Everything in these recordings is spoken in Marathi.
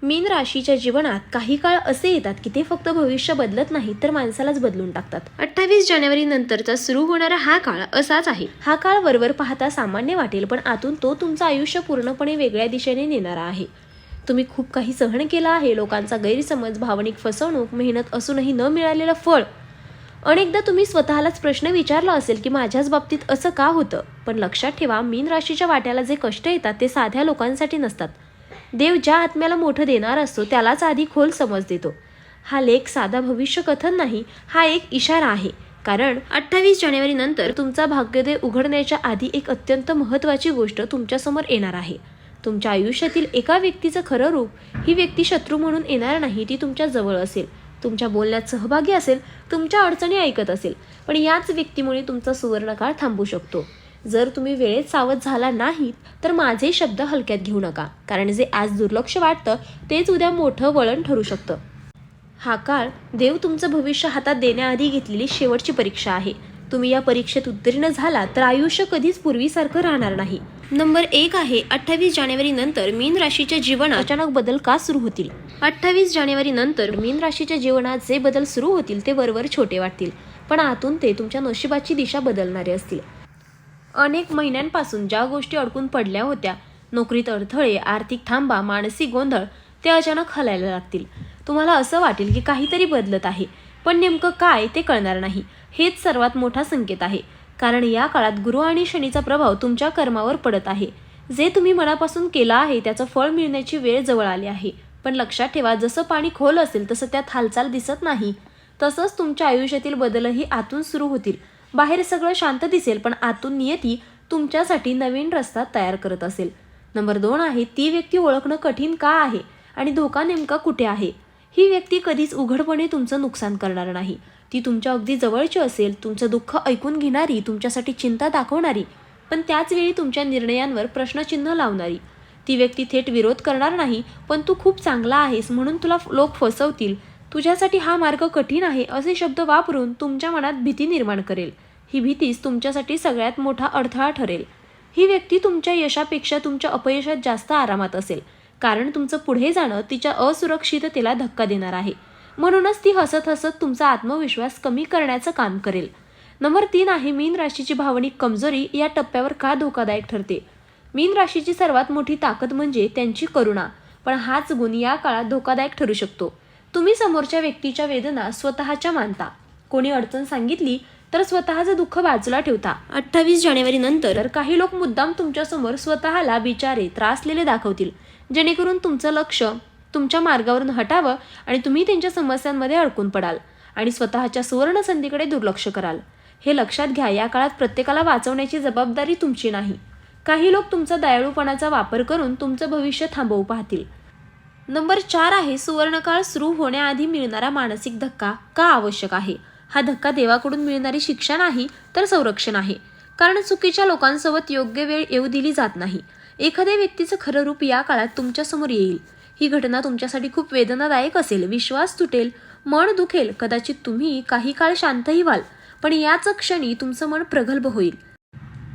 मीन राशीच्या जीवनात काही काळ असे येतात की ते फक्त भविष्य बदलत नाही तर माणसालाच बदलून टाकतात. 28 जानेवारी नंतरचा सुरू होणारा हा काळ असाच आहे. हा काळ वरवर पाहता सामान्य वाटेल, पण आतून तो तुमचं आयुष्य पूर्णपणे वेगळ्या दिशेने नेणारा आहे. तुम्ही खूप काही सहन केलं आहे, लोकांचा गैरसमज, भावनिक फसवणूक, मेहनत असूनही न मिळालेलं फळ. अनेकदा तुम्ही स्वतःलाच प्रश्न विचारला असेल की माझ्याच बाबतीत असं का होतं. पण लक्षात ठेवा, मीन राशीच्या वाट्याला जे कष्ट येतात ते साध्या लोकांसाठी नसतात. देव ज्या आत्म्याला मोठं देणार असतो त्यालाच आधी खोल समज देतो. हा लेख साधा भविष्य कथन नाही, हा एक इशारा आहे. कारण 28 जानेवारी नंतर तुमचा भाग्योदय उघडण्याच्या आधी एक अत्यंत महत्त्वाची गोष्ट तुमच्यासमोर येणार आहे. तुमच्या आयुष्यातील एका व्यक्तीचं खरं रूप. ही व्यक्ती शत्रू म्हणून येणार नाही, ती तुमच्या जवळ असेल, तुमच्या बोलण्यात सहभागी असेल, तुमच्या अडचणी ऐकत असेल. पण याच व्यक्तीमुळे तुमचा सुवर्णकाळ थांबू शकतो. जर तुम्ही वेळेत सावध झाला नाहीत तर माझे शब्द हलक्यात घेऊ नका, कारण जे आज दुर्लक्ष वाटतं तेच उद्या मोठं वळण ठरू शकतं. हा काळ देव तुमचं भविष्य हातात देण्याआधी घेतलेली शेवटची परीक्षा आहे. तुम्ही या परीक्षेत उत्तीर्ण झाला तर आयुष्य कधीच पूर्वीसारखं राहणार नाही. नंबर 1 आहे 28 जानेवारी नंतर मीन राशीच्या जीवनात अचानक बदल का सुरू होतील. 28 जानेवारी नंतर मीन राशीच्या जीवनात जे बदल सुरू होतील ते वरवर छोटे वाटतील, पण आतून ते तुमच्या नशिबाची दिशा बदलणारे असतील. अनेक महिन्यांपासून ज्या गोष्टी अडकून पडल्या होत्या, नोकरीत अडथळे, आर्थिक थांबा, मानसिक गोंधळ, ते अचानक हलायला लागतील. तुम्हाला असं वाटेल की काहीतरी बदलत आहे, पण नेमकं काय ते कळणार नाही. हेच सर्वात मोठा संकेत आहे, कारण या काळात गुरु आणि शनीचा प्रभाव तुमच्या कर्मावर पडत आहे. जे तुम्ही मनापासून केलं आहे त्याचं फळ मिळण्याची वेळ जवळ आली आहे. पण लक्षात ठेवा, जसं पाणी खोल असेल तसं त्यात हालचाल दिसत नाही. तसंच तुमच्या आयुष्यातील बदलही आतून सुरू होतील. बाहेर सगळं शांत दिसेल, पण आतून नियती तुमच्यासाठी नवीन रस्ता तयार करत असेल. नंबर 2 आहे ती व्यक्ती ओळखणं कठीण का आहे आणि धोका नेमका कुठे आहे. ही व्यक्ती कधीच उघडपणे तुमचं नुकसान करणार नाही. ती तुमच्या अगदी जवळची असेल, तुमचं दुःख ऐकून घेणारी, तुमच्यासाठी चिंता दाखवणारी, पण त्याच वेळी तुमच्या निर्णयांवर प्रश्नचिन्ह लावणारी. ती व्यक्ती थेट विरोध करणार नाही, पण तू खूप चांगला आहेस म्हणून तुला लोक फसवतील, तुझ्यासाठी हा मार्ग कठीण आहे असे शब्द वापरून तुमच्या मनात भीती निर्माण करेल. ही भीतीच तुमच्यासाठी सगळ्यात मोठा अडथळा ठरेल. ही व्यक्ती तुमच्या यशापेक्षा तुमच्या अपयशात जास्त आरामात असेल, कारण तुमचं पुढे जाणं तिच्या असुरक्षिततेला धक्का देणार आहे. म्हणूनच ती हसत हसत तुमचा आत्मविश्वास कमी करण्याचं काम करेल. नंबर 3 आहे मीन राशीची भावनिक कमजोरी या टप्प्यावर का धोकादायक ठरते. मीन राशीची सर्वात मोठी ताकद म्हणजे त्यांची करुणा, पण हाच गुण या काळात धोकादायक ठरू शकतो. तुम्ही समोरच्या व्यक्तीच्या वेदना स्वतःच्या मानता. कोणी अडचण सांगितली तर स्वतःचं दुःख बाजूला ठेवता. 28 जानेवारी नंतर काही लोक मुद्दाम तुमच्यासमोर स्वतःला बिचारे, त्रासलेले दाखवतील, जेणेकरून तुमचं लक्ष तुमच्या मार्गावरून हटावं आणि तुम्ही त्यांच्या समस्यांमध्ये अडकून पडाल आणि स्वतःच्या सुवर्ण संधीकडे दुर्लक्ष कराल. हे लक्षात घ्या, या काळात प्रत्येकाला वाचवण्याची जबाबदारी तुमची नाही. काही लोक तुमचा दयाळूपणाचा वापर करून तुमचं भविष्य थांबवू पाहतील. नंबर 4 आहे सुवर्णकाळ सुरू होण्याआधी मिळणारा मानसिक धक्का का आवश्यक आहे. हा धक्का देवाकडून मिळणारी शिक्षा नाही तर संरक्षण आहे, कारण चुकीच्या लोकांसोबत योग्य वेळ येऊ दिली जात नाही. एखाद्या व्यक्तीचं खरं रूप या काळात तुमच्यासमोर येईल. ही घटना तुमच्यासाठी खूप वेदनादायक असेल, विश्वास तुटेल, मन दुखेल, कदाचित तुम्ही काही काळ शांतही व्हाल, पण याच क्षणी तुमचं मन प्रगल्भ होईल.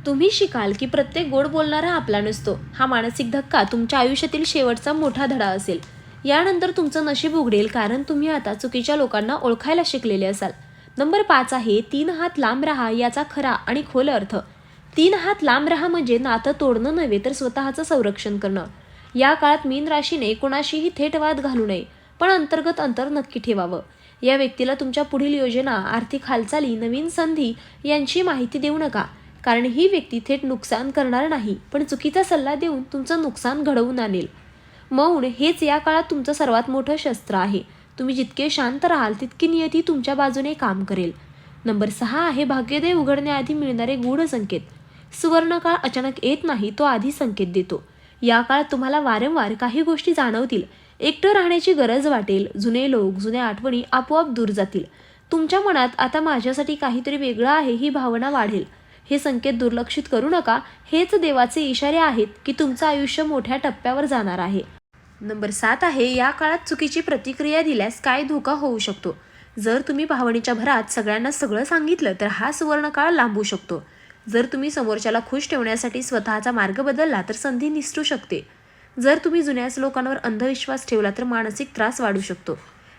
तुम्ही शिकाल की प्रत्येक गोड बोलणारा आपला नसतो. हा मानसिक धक्का तुमच्या आयुष्यातील शेवटचा मोठा धडा असेल. यानंतर तुमचं नशीब उघडेल, कारण तुम्ही आता चुकीच्या लोकांना ओळखायला शिकलेले असाल. नंबर 5 आहे 3 हात लांब राहा याचा खरा आणि खोल अर्थ. 3 हात लांब राहा म्हणजे नातं तोडणं नव्हे तर स्वतःचं संरक्षण करणं. या काळात मीन राशीने कोणाशीही थेट वाद घालू नये, पण अंतर्गत अंतर नक्की ठेवावं. या व्यक्तीला तुमच्या पुढील योजना, आर्थिक हालचाली, नवीन संधी यांची माहिती देऊ नका, कारण ही व्यक्ती थेट नुकसान करणार नाही, पण चुकीचा सल्ला देऊन तुमचं नुकसान घडवून आणेल. मौन हेच या काळात तुमचं सर्वात मोठं शस्त्र आहे. तुम्ही जितके शांत राहाल तितकी नियती तुमच्या बाजूने काम करेल. नंबर 6 आहे भाग्योदय उघडण्याआधी मिळणारे गूढ संकेत. सुवर्णकाळ अचानक येत नाही, तो आधी संकेत देतो. या काळात तुम्हाला वारंवार काही गोष्टी जाणवतील. एकटं राहण्याची गरज वाटेल. जुने लोक, जुन्या आठवणी आपोआप दूर जातील. तुमच्या मनात आता माझ्यासाठी काहीतरी वेगळं आहे ही भावना वाढेल. हे संकेत दुर्लक्षित करू नका. हेच देवाचे इशारे आहेत की तुमचं आयुष्य मोठ्या टप्प्यावर जाणार आहे. नंबर 7 आहे या काळात चुकीची प्रतिक्रिया दिल्यास काय धोका होऊ शकतो. जर तुम्ही भावनेच्या भरात सगळ्यांना सगळं सांगितलं तर हा सुवर्णकाळ लांबू शकतो. जर तुम्ही समोरच्याला खुश ठेवण्यासाठी स्वतःचा मार्ग बदलला तर संधी निसटू शकते. जर तुम्ही जुन्याच लोकांवर अंधविश्वास ठेवला तर मानसिक त्रास वाढू शकतो.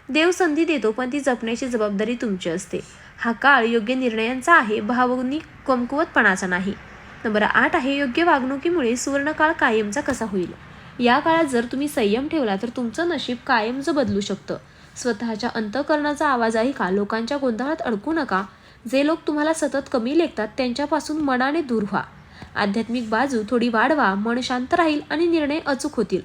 देव संधी देतो, पण ती जपण्याची जबाबदारी तुमची असते. हा काळ योग्य निर्णयांचा आहे, भावनिक कमकुवतपणाचा नाही. नंबर 8 आहे, योग्य वागणुकीमुळे सुवर्णकाळ कायमचा कसा होईल. या काळात जर तुम्ही संयम ठेवला तर तुमचं नशीब कायमचं बदलू शकतं. स्वतःच्या अंतःकरणाचा आवाज ऐका, लोकांच्या गोंधळात अडकू नका. जे लोक तुम्हाला सतत कमी लेखतात त्यांच्यापासून मनाने दूर व्हा. आध्यात्मिक बाजू थोडी वाढवा, मन शांत राहील आणि निर्णय अचूक होतील.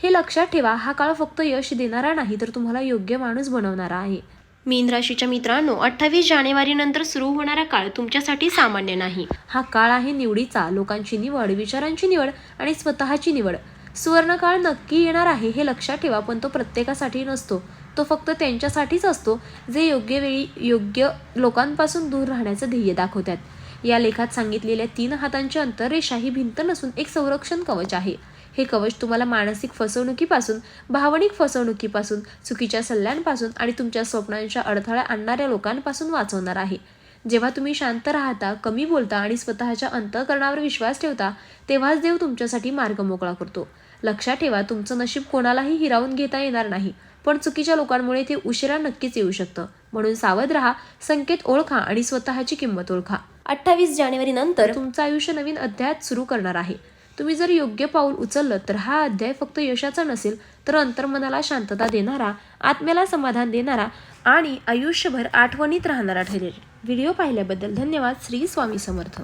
हे लक्षात ठेवा, हा काळ फक्त यश देणारा नाही तर तुम्हाला योग्य माणूस बनवणारा आहे. मीन राशीच्या मित्रांनो, 28 जानेवारी नंतर सुरू होणारा काळ तुमच्यासाठी सामान्य नाही. हा काळ आहे निवडीचा, लोकांची निवड, विचारांची निवड आणि स्वतःची निवड. सुवर्णकाळ नक्की येणार आहे हे लक्षात ठेवा, पण तो प्रत्येकासाठी नसतो. तो फक्त त्यांच्यासाठीच असतो जे योग्य वेळी योग्य लोकांपासून दूर राहण्याचं ध्येय दाखवतात. या लेखात सांगितलेल्या 3 हातांची अंतररेषा ही भिंत नसून एक संरक्षण कवच आहे. हे कवच तुम्हाला मानसिक फसवणुकीपासून, भावनिक फसवणुकीपासून, चुकीच्या सल्ल्यांपासून आणि तुमच्या स्वप्नांच्या अडथळा आणणाऱ्या लोकांपासून वाचवणार आहे. जेव्हा तुम्ही शांत राहता, कमी बोलता आणि स्वतःच्या अंतःकरणावर विश्वास ठेवता, तेव्हाच देव तुमच्यासाठी मार्ग मोकळा करतो. लक्षात ठेवा, तुमचं नशीब कोणालाही हिरावून घेता येणार नाही, पण चुकीच्या लोकांमुळे ते उशिरा नक्कीच येऊ शकतं. म्हणून सावध राहा, संकेत ओळखा आणि स्वतःची किंमत ओळखा. 28 जानेवारी नंतर तुमचं आयुष्य नवीन अध्यायात सुरू करणार आहे. तुम्ही जर योग्य पाऊल उचललं तर हा अध्याय फक्त यशाचा नसेल, तर अंतर्मनाला शांतता देणारा, आत्म्याला समाधान देणारा आणि आयुष्यभर आठवणीत राहणारा ठरेल. व्हिडिओ पाहिल्याबद्दल धन्यवाद. श्री स्वामी समर्थ.